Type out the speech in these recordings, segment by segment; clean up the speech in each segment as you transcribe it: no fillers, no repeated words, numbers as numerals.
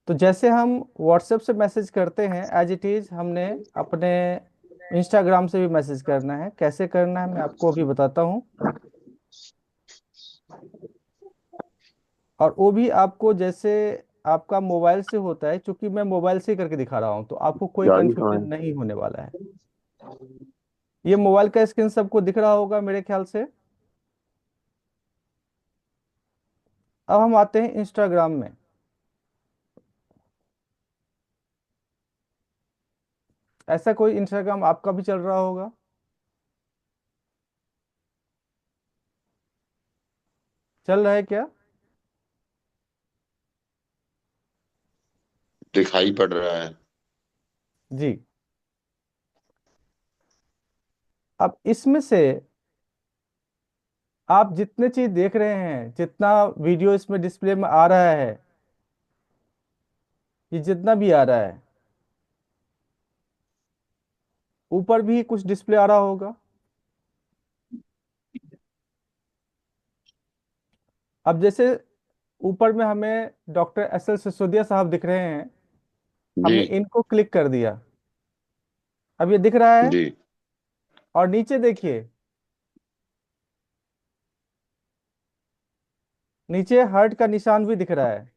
तो जैसे हम व्हाट्सएप से मैसेज करते हैं एज इट इज हमने अपने इंस्टाग्राम से भी मैसेज करना है। कैसे करना है मैं आपको अभी बताता हूँ। और वो भी आपको जैसे आपका मोबाइल से होता है, क्योंकि मैं मोबाइल से ही करके दिखा रहा हूँ तो आपको कोई गाड़ी कहाँ कंफ्यूजन है? नहीं होने वाला है। ये मोबाइल का स्क्रीन सबको दिख रहा होगा मेरे ख्याल से। अब हम आते हैं इंस्टाग्राम में। ऐसा कोई इंस्टाग्राम आपका भी चल रहा होगा। चल रहा है क्या? दिखाई पड़ रहा है। जी। अब इसमें से आप जितने चीज देख रहे हैं, जितना वीडियो इसमें डिस्प्ले में आ रहा है, ये जितना भी आ रहा है, ऊपर भी कुछ डिस्प्ले आ रहा होगा। अब जैसे ऊपर में हमें डॉक्टर एस एल सिसोदिया साहब दिख रहे हैं। जी। हमने इनको क्लिक कर दिया। अब ये दिख रहा है। जी। और नीचे देखिए, नीचे हार्ट का निशान भी दिख रहा है।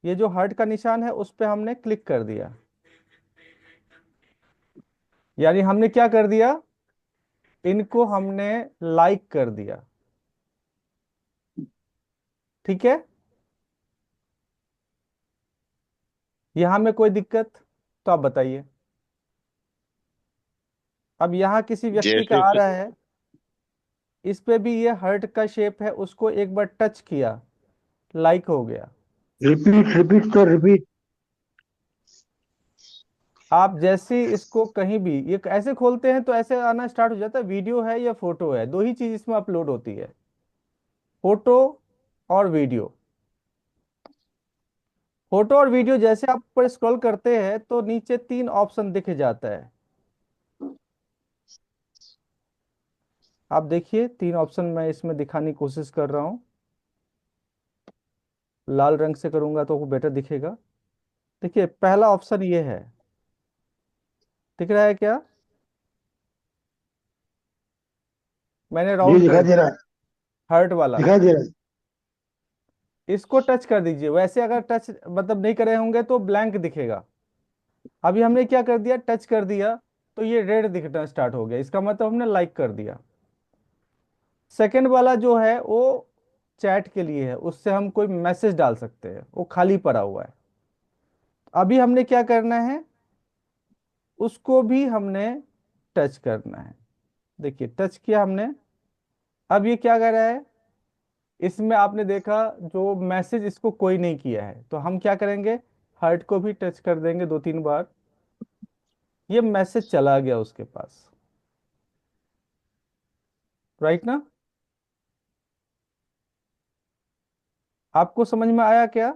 ये जो हार्ट का निशान है उस पे हमने क्लिक कर दिया। यानी हमने क्या कर दिया, इनको हमने लाइक कर दिया। ठीक है। यहां में कोई दिक्कत तो आप बताइए। अब यहाँ किसी व्यक्ति का जैसे आ रहा है, इस पे भी ये हार्ट का शेप है, उसको एक बार टच किया, लाइक हो गया। रिपीट रिपीट तो रिपीट। आप जैसे ही इसको कहीं भी ये ऐसे खोलते हैं तो ऐसे आना स्टार्ट हो जाता है। वीडियो है या फोटो है, दो ही चीज इसमें अपलोड होती है, फोटो और वीडियो। फोटो और वीडियो जैसे आप ऊपर स्क्रॉल करते हैं तो नीचे तीन ऑप्शन दिख जाता है। आप देखिए, तीन ऑप्शन मैं इसमें दिखाने की कोशिश कर रहा हूँ। लाल रंग से करूंगा तो वो बेटर दिखेगा। देखिए, पहला ऑप्शन ये है। दिख रहा है क्या? मैंने जी राउंड कर दिखाई दे दिया, रहा है। हार्ट वाला। दिखाई दे रहा है। इसको टच कर दीजिए। वैसे अगर टच मतलब नहीं करे होंगे तो ब्लैंक दिखेगा। अभी हमने क्या कर दिया, टच कर दिया, तो ये रेड दिखना स्टार्ट हो गया, इसका मतलब हमने लाइक कर दिया। सेकंड वाला जो है वो चैट के लिए है, उससे हम कोई मैसेज डाल सकते हैं, वो खाली पड़ा हुआ है। अभी हमने क्या करना है, उसको भी हमने टच करना है। देखिए, टच किया हमने। अब ये क्या कर रहा है, इसमें आपने देखा जो मैसेज इसको कोई नहीं किया है, तो हम क्या करेंगे, हार्ट को भी टच कर देंगे दो तीन बार। ये मैसेज चला गया उसके पास। राइट ना? आपको समझ में आया क्या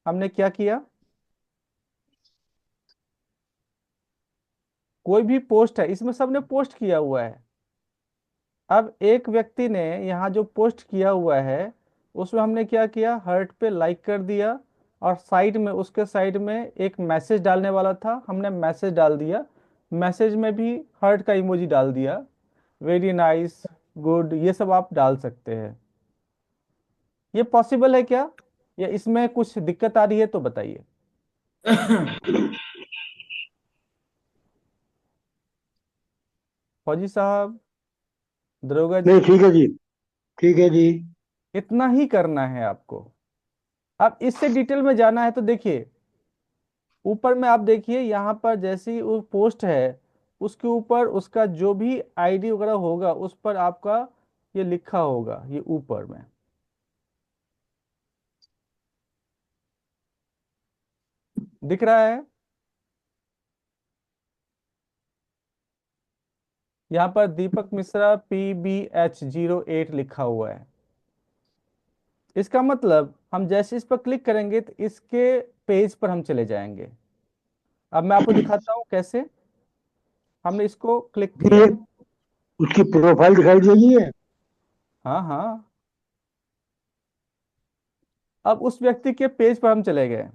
हमने क्या किया? कोई भी पोस्ट है इसमें, सबने पोस्ट किया हुआ है। अब एक व्यक्ति ने यहाँ जो पोस्ट किया हुआ है उसमें हमने क्या किया, हार्ट पे लाइक कर दिया। और साइड में, उसके साइड में एक मैसेज डालने वाला था, हमने मैसेज डाल दिया। मैसेज में भी हार्ट का इमोजी डाल दिया। वेरी नाइस, गुड, ये सब आप डाल सकते हैं। ये पॉसिबल है क्या, या इसमें कुछ दिक्कत आ रही है तो बताइए। फौजी साहब, दरोगा नहीं जी, ठीक है जी। ठीक है जी। इतना ही करना है आपको। अब इससे डिटेल में जाना है तो देखिए, ऊपर में आप देखिए, यहाँ पर जैसी वो पोस्ट है उसके ऊपर उसका जो भी आईडी वगैरह होगा उस पर आपका ये लिखा होगा, ये ऊपर में दिख रहा है। यहाँ पर दीपक मिश्रा PBH08 लिखा हुआ है। इसका मतलब हम जैसे इस पर क्लिक करेंगे तो इसके पेज पर हम चले जाएंगे। अब मैं आपको दिखाता हूँ कैसे। हमने इसको क्लिक ये किया। उसकी प्रोफाइल दिखाई देगी है। हाँ हाँ। अब उस व्यक्ति के पेज पर हम चले गए।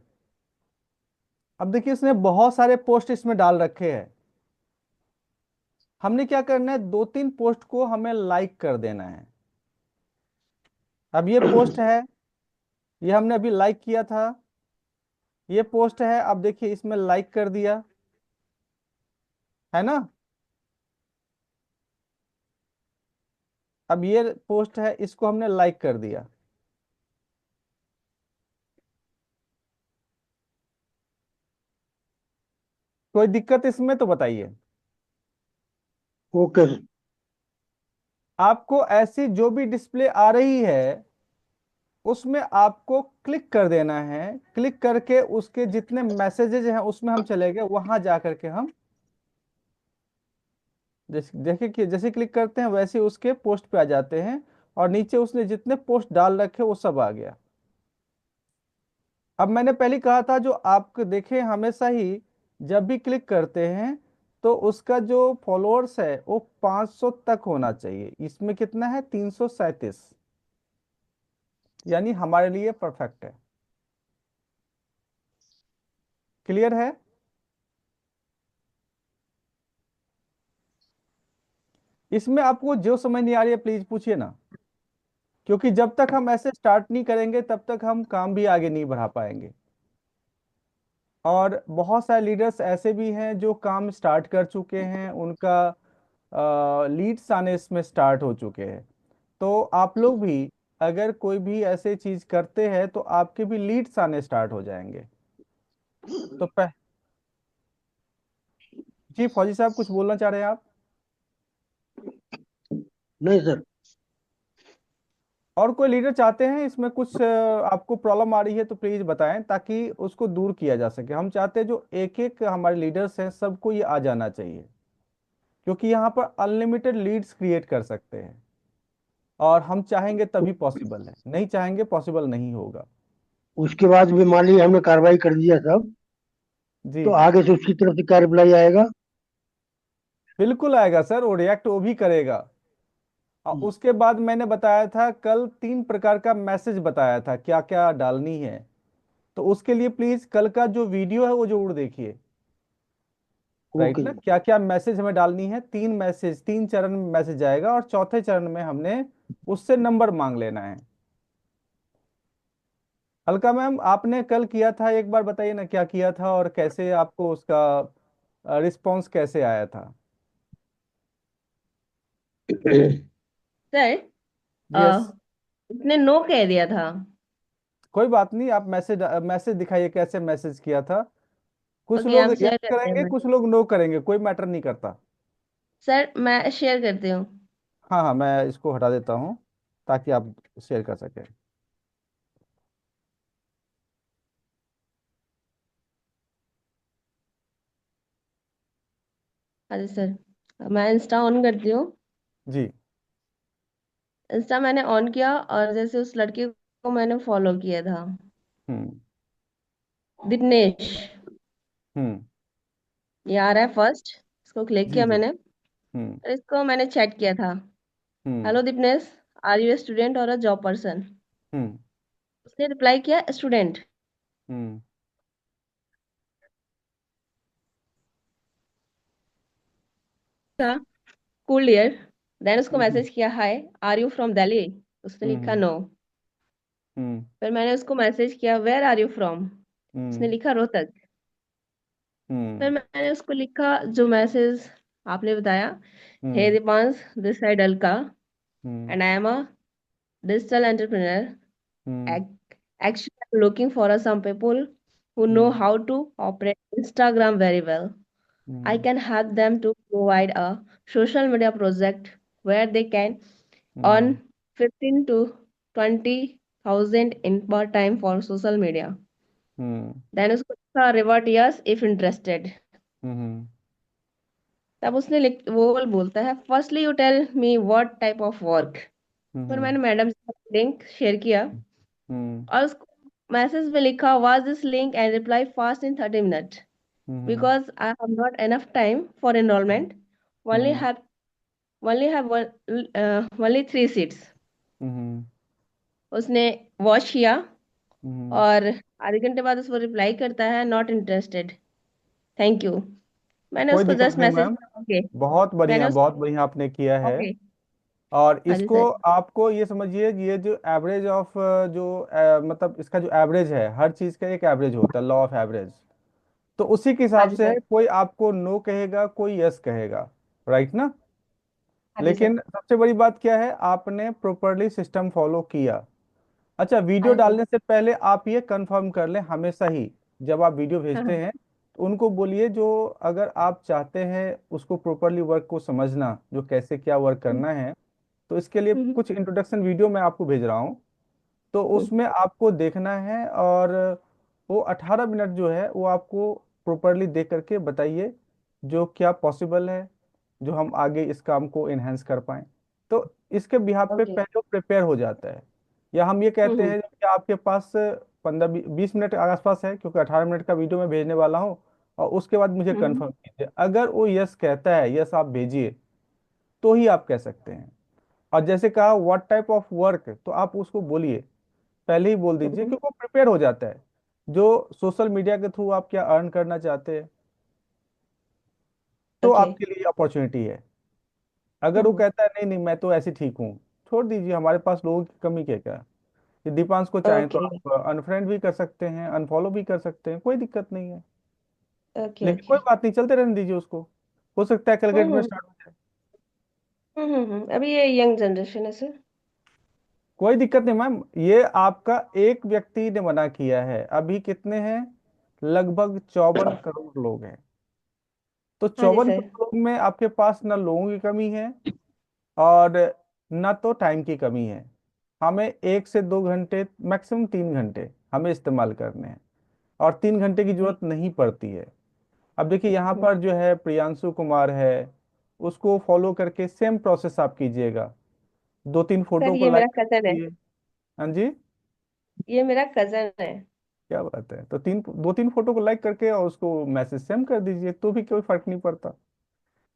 अब देखिए इसने बहुत सारे पोस्ट इसमें डाल रखे हैं। हमने क्या करना है, दो तीन पोस्ट को हमें लाइक कर देना है। अब ये पोस्ट है, ये हमने अभी लाइक किया था। ये पोस्ट है, अब देखिए इसमें लाइक कर दिया, है ना। अब ये पोस्ट है, इसको हमने लाइक कर दिया। कोई दिक्कत इसमें तो बताइए। ओके। आपको ऐसी जो भी डिस्प्ले आ रही है उसमें आपको क्लिक कर देना है। क्लिक करके उसके जितने मैसेजेज हैं उसमें हम चले गए, वहां जा करके हम देखिए कि जैसे क्लिक करते हैं वैसे उसके पोस्ट पे आ जाते हैं। और नीचे उसने जितने पोस्ट डाल रखे वो सब आ गया। अब मैंने पहले कहा था जो आप देखें हमेशा ही जब भी क्लिक करते हैं तो उसका जो फॉलोअर्स है वो 500 तक होना चाहिए। इसमें कितना है, 337। यानी हमारे लिए परफेक्ट है। क्लियर है। इसमें आपको जो समझ नहीं आ रही है प्लीज पूछिए ना, क्योंकि जब तक हम ऐसे स्टार्ट नहीं करेंगे तब तक हम काम भी आगे नहीं बढ़ा पाएंगे। और बहुत सारे लीडर्स ऐसे भी हैं जो काम स्टार्ट कर चुके हैं, उनका लीड्स आने इसमें स्टार्ट हो चुके हैं। तो आप लोग भी अगर कोई भी ऐसे चीज करते हैं तो आपके भी लीड्स आने स्टार्ट हो जाएंगे। तो जी फौजी साहब कुछ बोलना चाह रहे हैं आप। नहीं सर। और कोई लीडर चाहते हैं इसमें कुछ आपको प्रॉब्लम आ रही है तो प्लीज बताएं ताकि उसको दूर किया जा सके। हम चाहते हैं जो एक एक हमारे लीडर्स हैं सबको ये आ जाना चाहिए, क्योंकि यहाँ पर अनलिमिटेड लीड्स क्रिएट कर सकते हैं। और हम चाहेंगे तभी पॉसिबल है, नहीं चाहेंगे पॉसिबल नहीं होगा। उसके बाद भी मान लीजिए हमने कार्रवाई कर दिया सब, जी तो आगे से उसकी तरफ से क्या रिप्लाई आएगा? बिल्कुल आएगा सर, वो रिएक्ट वो भी करेगा। और उसके बाद मैंने बताया था कल 3 प्रकार का मैसेज बताया था क्या क्या डालनी है। तो उसके लिए प्लीज कल का जो वीडियो है वो जरूर देखिए। राइट ओके ना, जी। क्या क्या मैसेज हमें डालनी है, 3 मैसेज, 3 चरण में मैसेज आएगा और चौथे चरण में हमने उससे नंबर मांग लेना है। अलका मैम आपने कल किया था, एक बार बताइए ना क्या किया था और कैसे आपको उसका रिस्पॉन्स कैसे आया था। Sir yes. उसने नो कह दिया था। कोई बात नहीं, आप मैसेज मैसेज दिखाइए कैसे मैसेज किया था। कुछ ओके, लोग हम यस शेयर करते हैं करेंगे, मैं। कुछ लोग नो करेंगे, कोई मैटर नहीं करता। सर मैं शेयर करती हूँ। हाँ हाँ, मैं इसको हटा देता हूँ ताकि आप शेयर कर सकें। हाँ जी सर, मैं इंस्टा ऑन करती हूँ। जी। इंस्टा मैंने ऑन किया और जैसे उस लड़के को मैंने फॉलो किया था, हम्म। दिनेश, हम्म। ये आ रहा है फर्स्ट। इसको क्लिक जी किया जी। मैंने हम्म। और इसको मैंने चैट किया था। Hmm. Hello Dinesh, are you a student or a job person? हम्म। उसने रिप्लाई किया स्टूडेंट हम्म। था, कूल ईयर। देन उसको हम्म। मैसेज किया, हाय आर यू फ्रॉम दिल्ली? उसने लिखा हम्म। नो। हम्म। फिर मैंने उसको मैसेज किया, वेयर आर यू फ्रॉम? उसने हम्म। लिखा रोहतक। फिर हम्म। मैंने उसको लिखा जो मैसेज आपने बताया, hey hmm. Deepansh, this side Alka, hmm. And I am a digital entrepreneur. Hmm. Actually, I'm looking for some people who know hmm. how to operate Instagram very well. I hmm. can help them to provide a social media project where they can earn hmm. 15 to 20,000 in per time for social media. Hmm. Then उसको लिखा revert yes if interested. हम्म। तब उसने वो बोलता है, firstly you tell me what type of work. फिर हम्म। मैंने मैडम से लिंक शेयर किया हम्म। और उसको मैसेज में लिखा, was this link and reply fast in 30 minute hmm. Because I have not enough time for enrolment. only hmm. have only have only 3 seats. हम्म। उसने वॉच किया हम्म। और आधे घंटे बाद उसको रिप्लाई करता है, नॉट इंटरेस्टेड, थैंक यू। मैंने कोई उसको दिक्कत जस्ट नहीं मैसेज, मैम। ओके। मैंने उस, बहुत बढ़िया आपने किया है। ओके। और हाँ जी इसको सर। आपको ये समझिए, ये जो एवरेज ऑफ जो मतलब इसका जो एवरेज है, हर चीज का एक एवरेज होता है, लॉ ऑफ एवरेज। तो उसी के हाँ हिसाब जी से सर। है, कोई आपको नो कहेगा, कोई यस कहेगा। राइट ना? हाँ जी सर। लेकिन सबसे बड़ी बात क्या है, आपने प्रॉपरली सिस्टम फॉलो किया। अच्छा, वीडियो हाँ जी। डालने से पहले आप ये कंफर्म कर लें हमेशा ही, जब आप वीडियो हाँ भेजते हाँ। हैं तो उनको बोलिए, जो अगर आप चाहते हैं उसको प्रॉपरली वर्क को समझना, जो कैसे क्या वर्क हम्म, करना है, तो इसके लिए हम्म, कुछ इंट्रोडक्शन वीडियो मैं आपको भेज रहा हूँ। तो हम्म, उसमें आपको देखना है, और वो 18 मिनट जो है वो आपको प्रॉपरली देख करके बताइए जो क्या पॉसिबल है, जो हम आगे इस काम को इन्हेंस कर पाएं। तो इसके बिहाफ पे ओके। पहले वो प्रिपेयर हो जाता है। या हम ये कहते हम्म, हैं कि आपके पास 15-20 मिनट के आसपास है, क्योंकि 18 मिनट का वीडियो मैं भेजने वाला हूँ। और उसके बाद मुझे हम्म, कंफर्म कीजिए, अगर वो यस कहता है, यस आप भेजिए, तो ही आप कह सकते हैं। और जैसे कहा व्हाट टाइप ऑफ वर्क, तो आप उसको बोलिए, पहले ही बोल दीजिए, हम्म, क्योंकि वो प्रिपेयर हो जाता है। जो सोशल मीडिया के थ्रू आप क्या अर्न करना चाहते हैं, तो ओके। आपके लिए अपॉर्चुनिटी है। अगर वो हम्म, कहता है नहीं नहीं मैं तो ऐसे ठीक हूँ, छोड़ दीजिए, हमारे पास लोगों की कमी क्या क्या है। ये दीपांश को चाहें तो ओके। आप अनफ्रेंड भी कर सकते हैं, अनफॉलो भी कर सकते हैं, कोई दिक्कत नहीं है। ओके। लेकिन कोई ओके। बात नहीं, चलते रहने दीजिए उसको, हो सकता है कल गेट में हम्म, स्टार्ट हो जाए। अभी ये यंग जनरेशन है सर। कोई दिक्कत नहीं मैम, ये आपका एक व्यक्ति ने मना किया है, अभी कितने हैं, लगभग 54 करोड़ लोग हैं। तो हाँ जी चौवन सर। करोड़ में आपके पास ना लोगों की कमी है, और ना तो टाइम की कमी है। हमें 1 से 2 घंटे, मैक्सिमम 3 घंटे हमें इस्तेमाल करने हैं, और 3 घंटे की जरूरत नहीं पड़ती है। अब देखिए यहाँ हम्म, पर जो है प्रियांशु कुमार है, उसको फॉलो करके सेम प्रोसेस आप कीजिएगा। 2-3 सर फोटो को ये लाइक मेरा कर कजन है। दीजिए। हाँ जी। ये मेरा कजन है। क्या बात है, तो 2-3 फोटो को लाइक करके और उसको मैसेज सेंड कर दीजिए, तो भी कोई फर्क नहीं पड़ता।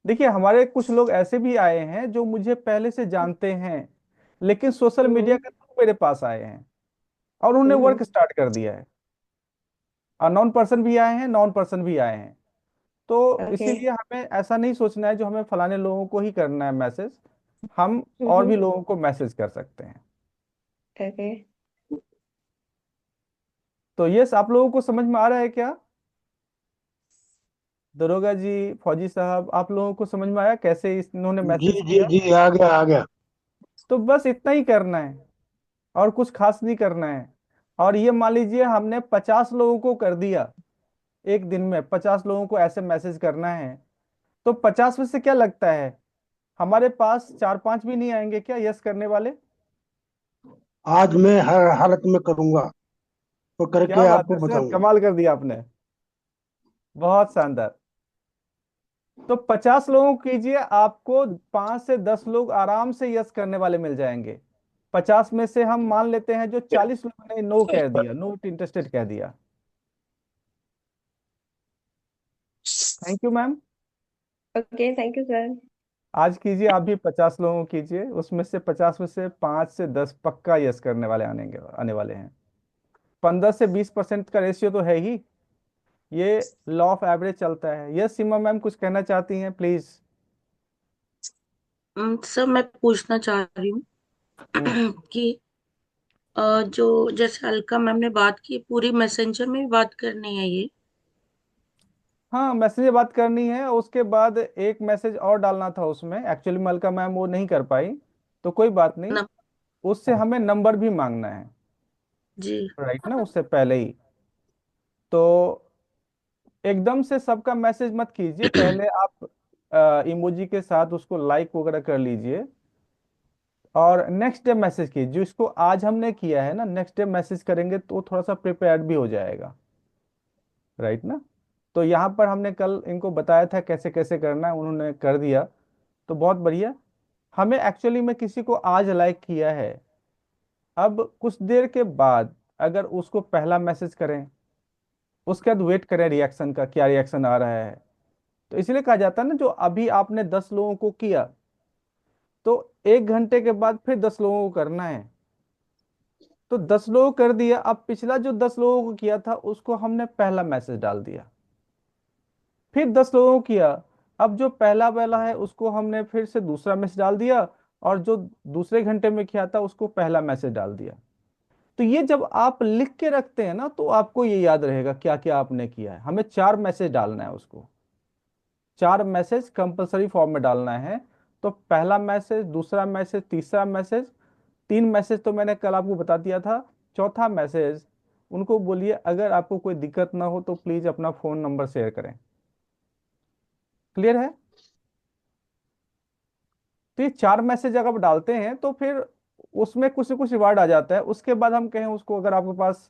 देखिए हमारे कुछ लोग ऐसे भी आए हैं जो मुझे पहले से जानते हैं, लेकिन सोशल मीडिया हम्म, के थ्रू मेरे पास आए हैं, और उन्होंने हम्म, वर्क स्टार्ट कर दिया है। और नॉन पर्सन भी आए हैं, नॉन पर्सन भी आए हैं। तो ओके। इसीलिए हमें ऐसा नहीं सोचना है जो हमें फलाने लोगों को ही करना है मैसेज, हम और हम्म, भी लोगों को मैसेज कर सकते हैं। ओके। तो ये आप लोगों को समझ में आ रहा है क्या? दरोगा जी, फौजी साहब, आप लोगों को समझ में आया कैसे इन्होंने जी मैसेज जी किया? जी, आ गया आ गया। तो बस इतना ही करना है, और कुछ खास नहीं करना है। और ये मान लीजिए हमने 50 लोगों को कर दिया, एक दिन में 50 लोगों को ऐसे मैसेज करना है, तो 50 में से क्या लगता है, हमारे पास 4-5 भी नहीं आएंगे क्या यस करने वाले? आज मैं हर हालत में करूंगा, तो क्या करके बात आपको है सर, बताऊंगा। कमाल कर दिया आपने, बहुत शानदार। तो 50 लोगों को कीजिए, आपको 5 से 10 लोग आराम से यस करने वाले मिल जाएंगे। 50 में से हम मान लेते हैं जो 40 लोगों ने नो कह दिया, नोट इंटरेस्टेड कह दिया। Thank you ma'am. Okay, thank you sir. आज कीजिए आप भी, 50 लोगों को कीजिए, उसमें से 50 में से 5 से 10 पक्का यस करने वाले आने वाले हैं। 15 से 20% का रेशियो तो है ही, ये लॉ ऑफ एवरेज चलता है। यस सीमा मैम, कुछ कहना चाहती हैं प्लीज? सर मैं पूछना चाह रही हूँ हम्म। कि जो जैसे अलका मैम ने बात की, पूरी मैसेंजर में ही बात करनी है ये? हाँ, मैसेज बात करनी है, उसके बाद एक मैसेज और डालना था उसमें, एक्चुअली मलका मैम वो नहीं कर पाई, तो कोई बात नहीं, न, उससे हमें नंबर भी मांगना है। जी। राइट ना, उससे पहले ही। तो एकदम से सबका मैसेज मत कीजिए, पहले आप इमोजी के साथ उसको लाइक वगैरह कर लीजिए, और नेक्स्ट डे मैसेज कीजिए। जो इसको आज हमने किया है ना, नेक्स्ट डे मैसेज करेंगे तो थोड़ा सा प्रिपेयर्ड भी हो जाएगा। राइट ना? तो यहाँ पर हमने कल इनको बताया था कैसे कैसे करना है, उन्होंने कर दिया, तो बहुत बढ़िया। हमें एक्चुअली में किसी को आज लाइक किया है, अब कुछ देर के बाद अगर उसको पहला मैसेज करें, उसके बाद वेट करें रिएक्शन का, क्या रिएक्शन आ रहा है। तो इसलिए कहा जाता है ना, जो अभी आपने 10 लोगों को किया, तो 1 घंटे के बाद फिर 10 लोगों को करना है। तो 10 लोगों को कर दिया, अब पिछला जो 10 लोगों को किया था उसको हमने पहला मैसेज डाल दिया। फिर 10 लोगों को किया, अब जो पहला वाला है उसको हमने फिर से दूसरा मैसेज डाल दिया, और जो दूसरे घंटे में किया था उसको पहला मैसेज डाल दिया। तो ये जब आप लिख के रखते हैं ना, तो आपको ये याद रहेगा क्या क्या आपने किया है। हमें 4 मैसेज डालना है उसको, 4 मैसेज कंपलसरी फॉर्म में डालना है। तो पहला मैसेज, दूसरा मैसेज, तीसरा मैसेज, 3 मैसेज तो मैंने कल आपको बता दिया था। चौथा मैसेज उनको बोलिए अगर आपको कोई दिक्कत ना हो तो प्लीज अपना फोन नंबर शेयर करें। क्लियर है? तो ये 4 मैसेज अगर आप डालते हैं तो फिर उसमें कुछ न कुछ रिवार्ड आ जाता है। उसके बाद हम कहें उसको, अगर आपके पास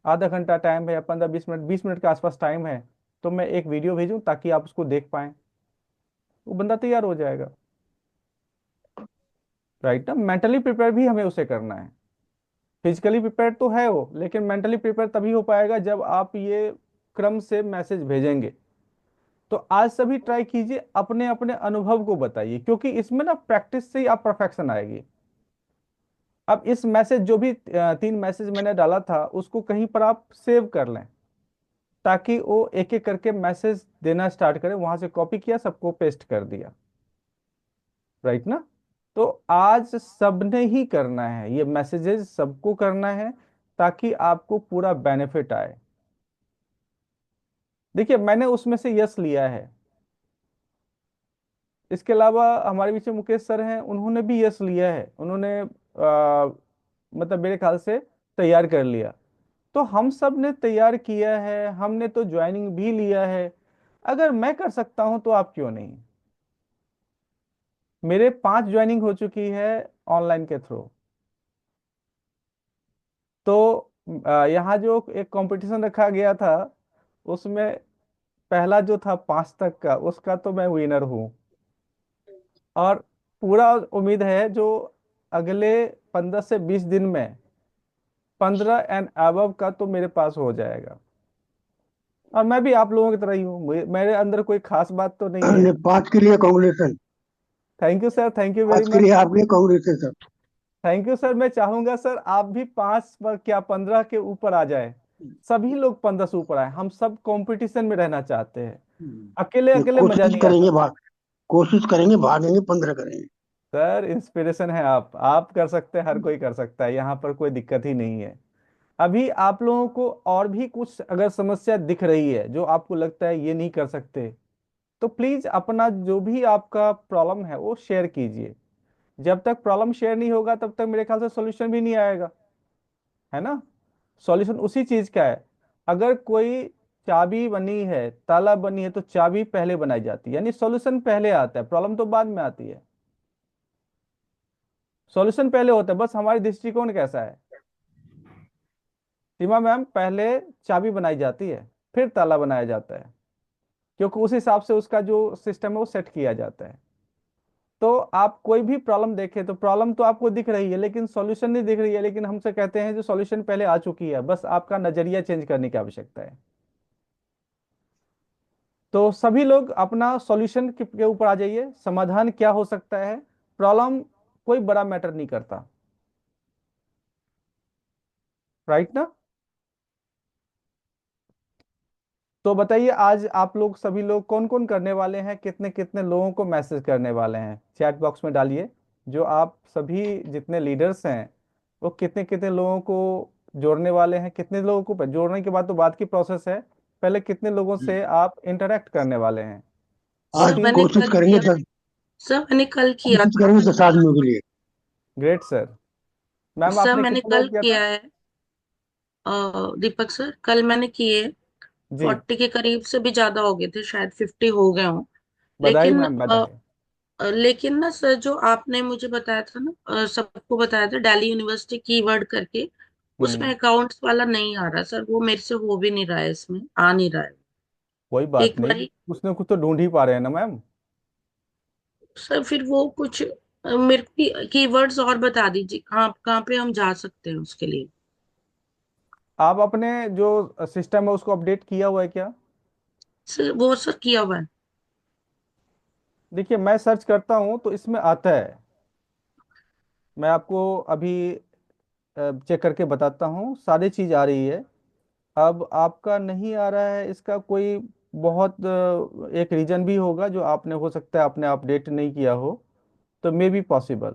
आधा घंटा टाइम है या 15-20 मिनट, 20 मिनट के आसपास टाइम है, तो मैं एक वीडियो भेजूं ताकि आप उसको देख पाएं, वो बंदा तैयार हो जाएगा। राइट ना? मेंटली प्रिपेयर भी हमें उसे करना है। फिजिकली प्रिपेयर तो है वो, लेकिन मेंटली प्रिपेयर तभी हो पाएगा जब आप ये क्रम से मैसेज भेजेंगे। तो आज सभी ट्राई कीजिए, अपने अपने अनुभव को बताइए, क्योंकि इसमें ना प्रैक्टिस से ही आप परफेक्शन आएगी। अब इस मैसेज जो भी 3 मैसेज मैंने डाला था उसको कहीं पर आप सेव कर लें, ताकि वो एक एक करके मैसेज देना स्टार्ट करे। वहां से कॉपी किया, सबको पेस्ट कर दिया। राइट ना? तो आज सबने ही करना है, ये मैसेजेस सबको करना है, ताकि आपको पूरा बेनिफिट आए। देखिए मैंने उसमें से यस लिया है। इसके अलावा हमारे बीच में मुकेश सर हैं, उन्होंने भी यस लिया है। उन्होंने मतलब मेरे ख्याल से तैयार कर लिया। तो हम सब ने तैयार किया है, हमने तो ज्वाइनिंग भी लिया है। अगर मैं कर सकता हूं तो आप क्यों नहीं? मेरे 5 ज्वाइनिंग हो चुकी है ऑनलाइन के थ्रू। तो यहाँ जो एक कंपटीशन रखा गया था उसमें पहला जो था 5 तक का, उसका तो मैं विनर हूँ। और पूरा उम्मीद है जो अगले 15 से 20 दिन में 15 एंड अबव का तो मेरे पास हो जाएगा। और मैं भी आप लोगों की तरह ही हूँ, मेरे अंदर कोई खास बात तो नहीं है। नहीं, 5 के लिए congratulation. Thank you sir, thank you very 5 के मच। लिए आपके कांग्रेचुलेशन। Thank you sir. मैं चाहूंगा सर आप भी 5 पर क्या 15 के ऊपर आ जाए। सभी लोग 15 से ऊपर आए, हम सब कंपटीशन में रहना चाहते हैं। अकेले ये अकेले मजा कोशिश नहीं करेंगे आता। कोशिश करेंगे, भागेंगे, 15 करेंगे। सर इंस्पिरेशन है आप कर सकते हैं, हर कोई कर सकता है, यहाँ पर कोई दिक्कत ही नहीं है। अभी आप लोगों को और भी कुछ अगर समस्या दिख रही है जो आपको लगता है ये नहीं कर सकते, तो प्लीज अपना जो भी आपका प्रॉब्लम है वो शेयर कीजिए। जब तक प्रॉब्लम शेयर नहीं होगा तब तक मेरे ख्याल से सॉल्यूशन भी नहीं आएगा। है ना? सॉल्यूशन उसी चीज का है। अगर कोई चाबी बनी है, ताला बनी है, तो चाबी पहले बनाई जाती है, यानी सॉल्यूशन पहले आता है, प्रॉब्लम तो बाद में आती है। सॉल्यूशन पहले होता है, बस हमारी दृष्टिकोण कैसा है। सीमा मैम, पहले चाबी बनाई जाती है, फिर ताला बनाया जाता है, क्योंकि उस हिसाब से उसका जो सिस्टम है वो सेट किया जाता है। तो आप कोई भी प्रॉब्लम देखें तो प्रॉब्लम तो आपको दिख रही है लेकिन सॉल्यूशन नहीं दिख रही है, लेकिन हमसे कहते हैं जो सॉल्यूशन पहले आ चुकी है, बस आपका नजरिया चेंज करने की आवश्यकता है। तो सभी लोग अपना सॉल्यूशन के ऊपर आ जाइए, समाधान क्या हो सकता है। प्रॉब्लम कोई बड़ा मैटर नहीं करता। राइट ना? तो बताइए आज आप लोग सभी लोग कौन कौन करने वाले हैं, कितने कितने लोगों को मैसेज करने वाले हैं, चैट बॉक्स में डालिए। जो आप सभी जितने लीडर्स हैं वो कितने कितने लोगों को जोड़ने वाले हैं, कितने लोगों को जोड़ने के बाद तो बात की प्रोसेस है, पहले कितने लोगों से आप इंटरेक्ट करने वाले हैं। आज सर क्योंकि मैंने कोशिश कल करेंगे किया। 10, सर मैंने कल किया कोशिश था। करेंगे 10 आदमियों के लिए। Great sir. मैम सर आपने मैंने कितने कल लोग किया था? किया है। दीपक सर, कल मैंने किए। जी। 40 के करीब से भी ज्यादा हो गए थे, शायद 50 हो गए हों। बधाई लेकिन मैम, बधाई। लेकिन ना सर, जो आपने मुझे बताया था ना, सबको बताया था दिल्ली यूनिवर्सिटी कीवर्ड करके, उसमें हम्म। अकाउंट्स वाला नहीं आ रहा सर, वो मेरे से हो भी नहीं रहा है, इसमें आ नहीं रहा है। कोई बात एक नहीं, बारी कुछ ना कुछ तो ढूंढ ही पा रहे हैं ना मैम। सर, फिर वो कुछ मेरे को कीवर्ड्स और बता दीजिए, कहाँ कहाँ पे हम जा सकते हैं उसके लिए। आप अपने जो सिस्टम है उसको अपडेट किया हुआ है क्या? सर वो सर किया हुआ है। देखिए मैं सर्च करता हूं तो इसमें आता है। मैं आपको अभी चेक करके बताता हूँ, सारी चीज़ आ रही है। अब आपका नहीं आ रहा है, इसका कोई बहुत एक रीजन भी होगा, जो आपने हो सकता है आपने अपडेट नहीं किया हो, तो मे बी पॉसिबल।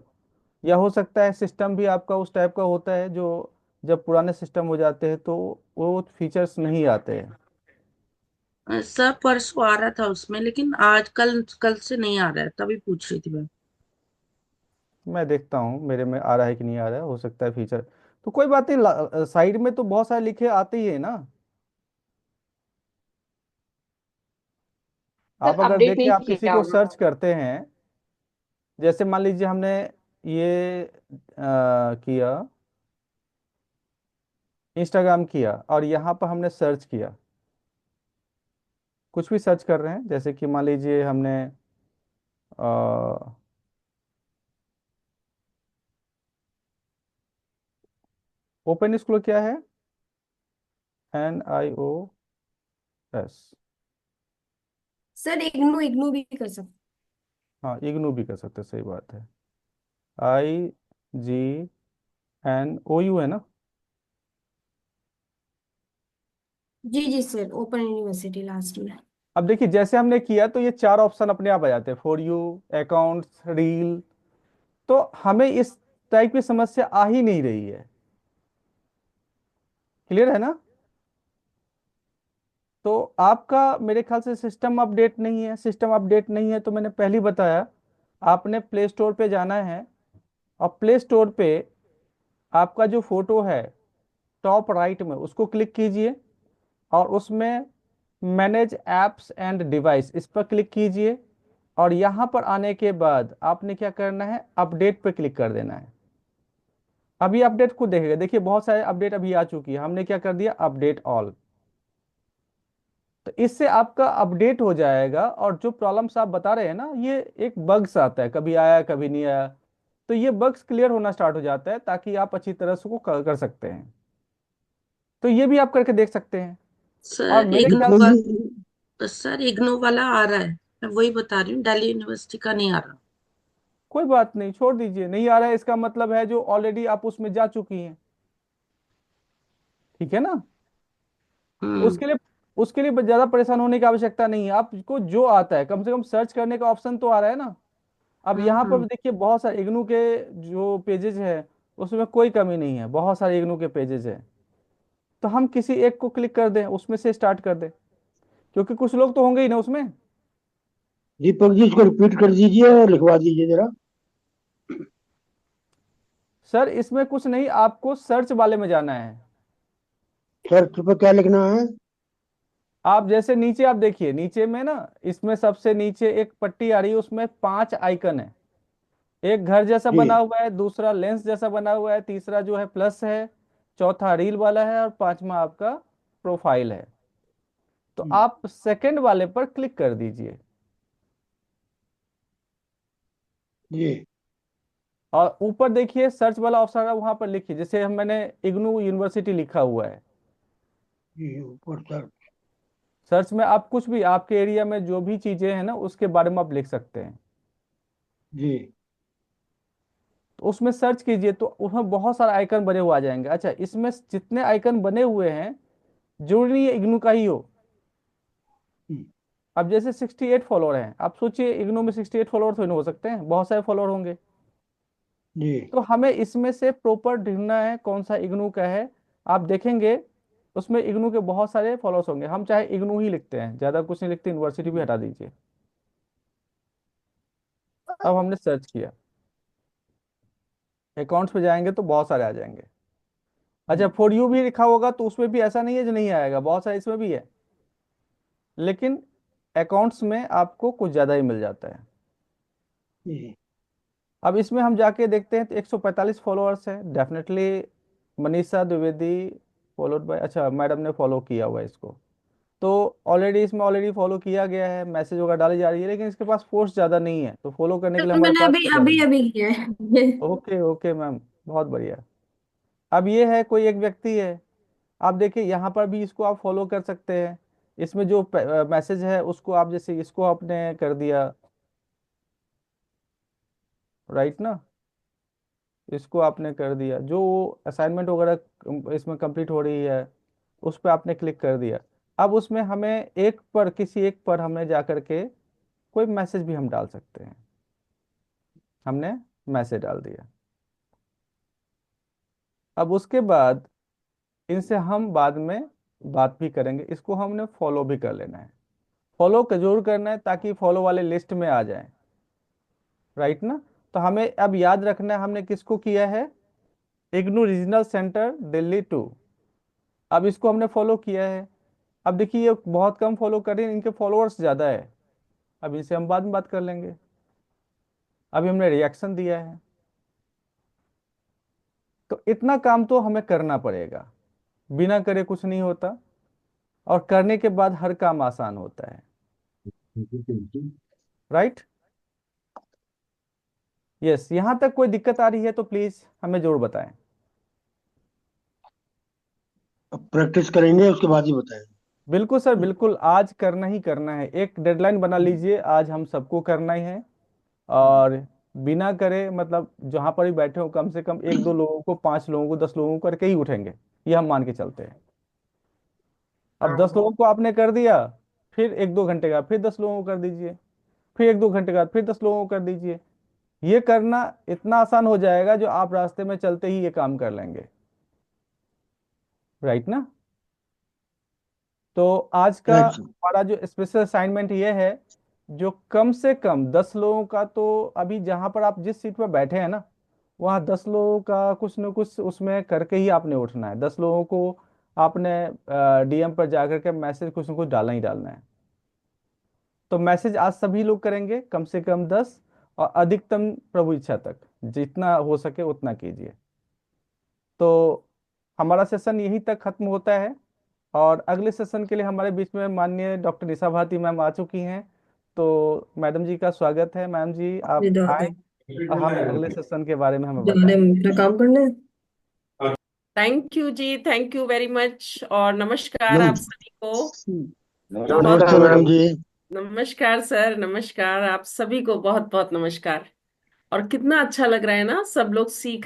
या हो सकता है सिस्टम भी आपका उस टाइप का होता है जो जब पुराने सिस्टम हो जाते हैं तो वो फीचर्स नहीं आते हैं। सर परसों आ रहा था उसमें, लेकिन आज कल कल से नहीं आ रहा है, तभी पूछ रही थी मैं। मैं देखता हूँ मेरे में आ रहा है कि नहीं आ रहा है, हो सकता है फीचर। तो कोई बात नहीं, साइड में तो बहुत सारे लिखे आते ही है ना। सर आप अगर अपडेट देखें, नहीं आप किसी किया को होगा। सर्च करते हैं, जैसे मान लीजिए हमने ये किया, इंस्टाग्राम किया, और यहाँ पर हमने सर्च किया, कुछ भी सर्च कर रहे हैं, जैसे कि मान लीजिए हमने ओपन स्कूल क्या है, NIOS। सर इग्नू इग्नू भी कर सकते। हाँ, इग्नू भी कर सकते हैं, सही बात है। IGNOU है ना। जी जी सर, ओपन यूनिवर्सिटी लास्ट में। अब देखिए, जैसे हमने किया तो ये चार ऑप्शन अपने आप आ जाते हैं, फॉर यू, अकाउंट्स, रील। तो हमें इस टाइप की समस्या आ ही नहीं रही है। क्लियर है ना। तो आपका मेरे ख्याल से सिस्टम अपडेट नहीं है। सिस्टम अपडेट नहीं है तो मैंने पहले ही बताया, आपने प्ले स्टोर पे जाना है, और प्ले स्टोर पे आपका जो फोटो है टॉप राइट में, उसको क्लिक कीजिए, और उसमें मैनेज एप्स एंड डिवाइस, इस पर क्लिक कीजिए। और यहाँ पर आने के बाद आपने क्या करना है, अपडेट पे क्लिक कर देना है। अभी अपडेट खुद देखेगा, देखिए बहुत सारे अपडेट अभी आ चुकी है, हमने क्या कर दिया, अपडेट ऑल। तो इससे आपका अपडेट हो जाएगा, और जो प्रॉब्लम्स आप बता रहे हैं ना, ये एक बग्स आता है, कभी आया कभी नहीं आया, तो ये बग्स क्लियर होना स्टार्ट हो जाता है, ताकि आप अच्छी तरह से को कर सकते हैं। तो ये भी आप करके देख सकते हैं। और सर मेरे ख्याल इग्नू से, सर इग्नू वाला आ रहा है, मैं वही बता रही हूँ, दिल्ली यूनिवर्सिटी का नहीं आ रहा। कोई बात नहीं, छोड़ दीजिए, नहीं आ रहा है इसका मतलब है जो ऑलरेडी आप उसमें जा चुकी हैं। ठीक है ना। तो हम्म। उसके लिए ज्यादा परेशान होने की आवश्यकता नहीं है, आपको जो आता है, कम से कम सर्च करने का ऑप्शन तो आ रहा है ना। अब यहाँ पर भी हम्म। देखिए, बहुत सारे इग्नू के जो पेजेस है, उसमें कोई कमी नहीं है, बहुत सारे इग्नू के पेजेस है। तो हम किसी एक को क्लिक कर दें, उसमें से स्टार्ट कर दें, क्योंकि कुछ लोग तो होंगे ही ना उसमें। दीपक जी, इसको रिपीट कर दीजिए और लिखवा दीजिए जरा। सर इसमें कुछ नहीं, आपको सर्च वाले में जाना है। सर्च पर क्या लिखना है? आप जैसे नीचे आप देखिए, नीचे में ना, इसमें सबसे नीचे एक पट्टी आ रही है, उसमें 5 आइकन है। एक घर जैसा बना जी हुआ है, दूसरा लेंस जैसा बना हुआ है, तीसरा जो है प्लस है, चौथा रील वाला है, और पांचवा आपका प्रोफाइल है। तो आप सेकंड वाले पर क्लिक कर दीजिए, जी और ऊपर देखिए सर्च वाला ऑप्शन है, वहां पर लिखिए, जैसे मैंने इग्नू यूनिवर्सिटी लिखा हुआ है। जी, ऊपर सर्च। सर्च में आप कुछ भी, आपके एरिया में जो भी चीजें हैं ना, उसके बारे में आप लिख सकते हैं। जी तो उसमें सर्च कीजिए, तो उसमें बहुत सारे आइकन बने हुए आ जाएंगे। अच्छा, इसमें जितने आइकन बने हुए हैं, जरूरी नहीं है इग्नू का ही हो। हम्म, अब जैसे 68 फॉलोअर हैं, आप सोचिए इग्नू में 68 फॉलोअर थोड़ी ना हो सकते हैं, बहुत सारे फॉलोअर होंगे। जी तो हमें इसमें से प्रॉपर ढूंढना है कौन सा इग्नू का है। आप देखेंगे उसमें इग्नू के बहुत सारे फॉलोअर्स होंगे, हम चाहे इग्नू ही लिखते हैं, ज्यादा कुछ नहीं लिखते, यूनिवर्सिटी भी हटा दीजिए। अब हमने सर्च किया, अकाउंट्स पे जाएंगे तो बहुत सारे आ जाएंगे। अच्छा, हम्म, फॉर यू भी लिखा होगा तो उसमें भी ऐसा नहीं है जो नहीं आएगा, बहुत सारे इसमें भी है, लेकिन अकाउंट्स में आपको कुछ ज़्यादा ही मिल जाता है। जी अब इसमें हम जाके देखते हैं तो 145 फॉलोअर्स है definitely. Manisha Dwivedi followed by, अच्छा मैडम ने फॉलो किया हुआ है इसको। तो ऑलरेडी इसमें ऑलरेडी फॉलो किया गया है, मैसेज वगैरह डाली जा रही है, लेकिन इसके पास फोर्स ज़्यादा नहीं है, तो फॉलो करने के लिए सर हमारे मैंने पास अभी कुछ ज़्यादा अभी नहीं। अभी किया है। ओके ओके मैम, बहुत बढ़िया। अब ये है, कोई एक व्यक्ति है, आप देखिए यहाँ पर भी इसको आप फॉलो कर सकते हैं। इसमें जो मैसेज है उसको आप, जैसे इसको आपने कर दिया, राइट ना। इसको आपने कर दिया, जो असाइनमेंट वगैरह इसमें कंप्लीट हो रही है उस पर आपने क्लिक कर दिया। अब उसमें हमें एक पर, किसी एक पर हमें जा करके कोई मैसेज भी हम डाल सकते हैं। हमने मैसेज डाल दिया। अब उसके बाद इनसे हम बाद में बात भी करेंगे, इसको हमने फॉलो भी कर लेना है। फॉलो जरूर करना है ताकि फॉलो वाले लिस्ट में आ जाए, राइट ना। तो हमें अब याद रखना है हमने किसको किया है, इग्नू रीजनल सेंटर दिल्ली 2। अब इसको हमने फॉलो किया है। अब देखिए ये बहुत कम फॉलो कर रहे हैं, इनके फॉलोअर्स ज़्यादा है। अब इनसे हम बाद में बात कर लेंगे। अभी हमने रिएक्शन दिया है, तो इतना काम तो हमें करना पड़ेगा, बिना करे कुछ नहीं होता, और करने के बाद हर काम आसान होता है, राइट। यस, यहाँ तक कोई दिक्कत आ रही है तो प्लीज हमें जरूर बताएं। अब प्रैक्टिस करेंगे उसके बाद ही बताएंगे। बिल्कुल सर, बिल्कुल, आज करना ही करना है। एक डेडलाइन बना लीजिए, आज हम सबको करना ही है। और बिना करे मतलब जहां पर भी बैठे हो कम से कम एक दो लोगों को, 5 लोगों को, 10 लोगों को करके ही उठेंगे, ये हम मान के चलते हैं। अब 10 लोगों को आपने कर दिया, फिर एक दो घंटे का फिर 10 लोगों को कर दीजिए, फिर एक दो घंटे का फिर 10 लोगों को कर दीजिए। ये करना इतना आसान हो जाएगा जो आप रास्ते में चलते ही ये काम कर लेंगे, राइट ना। तो आज का राइट सर। हमारा जो स्पेशल असाइनमेंट ये है, जो कम से कम 10 लोगों का, तो अभी जहां पर आप जिस सीट पर बैठे हैं ना, वहाँ 10 लोगों का कुछ न कुछ उसमें करके ही आपने उठना है। 10 लोगों को आपने डीएम पर जाकर के मैसेज कुछ न कुछ डालना ही डालना है। तो मैसेज आज सभी लोग करेंगे, कम से कम 10, और अधिकतम प्रभु इच्छा तक जितना हो सके उतना कीजिए। तो हमारा सेशन यहीं तक खत्म होता है, और अगले सेशन के लिए हमारे बीच में माननीय डॉक्टर निशा भारती मैम आ चुकी हैं। तो मैडम जी का स्वागत है। मैम जी आप जाओ आए, हम अगले सेशन के बारे में हमें जाने बताएं। अपना काम करना है। थैंक यू जी, थैंक यू वेरी मच, और नमस्कार नम, आप सभी को। बहुत नमस्ते मैडम जी। नमस्कार सर, नमस्कार आप सभी को, बहुत बहुत नमस्कार। और कितना अच्छा लग रहा है ना, सब लोग सीख